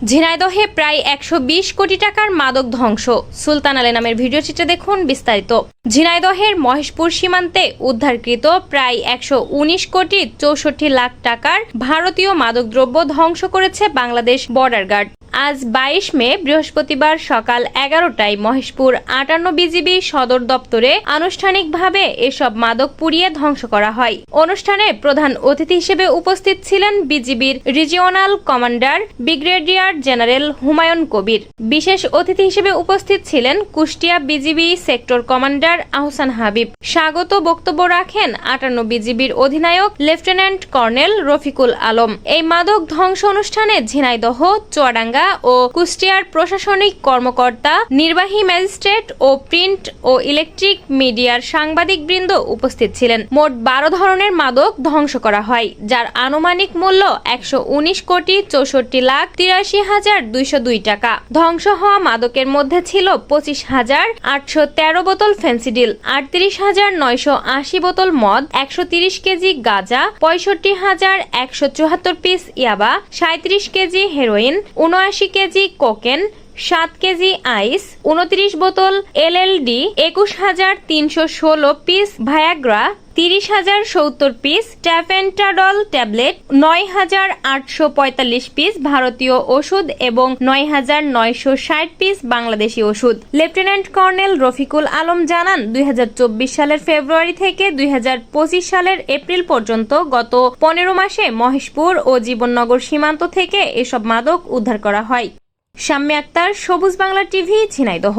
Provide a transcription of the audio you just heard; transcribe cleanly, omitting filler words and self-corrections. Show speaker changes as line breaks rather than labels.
ঝিনাইদহে প্রায় ১২০ কোটি টাকার মাদক ধ্বংস। সুলতান আলী নামের ভিডিওচিত্রে দেখুন বিস্তারিত। ঝিনাইদহের মহেশপুর সীমান্তে উদ্ধারকৃত প্রায় ১১৯ কোটি ৬৪ লাখ টাকার ভারতীয় মাদকদ্রব্য ধ্বংস করেছে বাংলাদেশ বর্ডার গার্ড। আজ ২২ মে বৃহস্পতিবার সকাল ১১টায় মহেশপুর ৫৮ বিজিবি সদর দপ্তরে আনুষ্ঠানিকভাবে এসব মাদক পুড়িয়ে ধ্বংস করা হয়। অনুষ্ঠানে প্রধান অতিথি হিসেবে উপস্থিত ছিলেন বিজিবির regional commander brigadier general Humayun Kabir. বিশেষ অতিথি হিসেবে উপস্থিত ছিলেন Kushtia BGB sector commander Ahsan Habib. স্বাগত বক্তব্য রাখেন ৫৮ বিজিবির অধিনায়ক লেফটেন্যান্ট কর্নেল রফিকুল আলম। এই মাদক ধ্বংস অনুষ্ঠানে ঝিনাইদহ, চুয়াডাঙ্গা ও কুষ্টিয়ার প্রশাসনিক কর্মকর্তা, নির্বাহী ম্যাজিস্ট্রেট ও প্রিন্ট ও ইলেকট্রিক মিডিয়ার সাংবাদিকবৃন্দ উপস্থিত ছিলেন। মোট ১২ ধরনের মাদক ধ্বংস করা হয়, যার আনুমানিক মূল্য ১১৯ কোটি ৬৪ লাখ ৮৩ হাজার ২০২ টাকা। ধ্বংস হওয়া মাদকের মধ্যে ছিল ২৫,৮১৩ বোতল ফেন্সিডিল, ৩৮,৯৮০ বোতল মদ, ১৩০ কেজি গাঁজা, ৬৫,১৭৪ পিস ইয়াবা, ৩৭ KG heroin, ৭৯ KG cocaine, ৭ KG ice, ২৯ বোতল এলএলডি, ২১,৩১৬ পিস ভায়াগ্রা, ৩০,০৭০ পিস ট্যাফেন্টাডল ট্যাবলেট, ৯,৮৪৫ পিস ভারতীয় ওষুধ এবং ৯,৯৬০ পিস বাংলাদেশি ওষুধ। লেফটেন্যান্ট কর্নেল রফিকুল আলম জানান, ২০২৪ সালের ফেব্রুয়ারি থেকে ২০২৫ সালের এপ্রিল পর্যন্ত গত ১৫ মাসে মহেশপুর ও জীবননগর সীমান্ত থেকে এসব মাদক উদ্ধার করা হয়। শাম্মী আক্তার, সবুজ বাংলা টিভি, ঝিনাইদহ।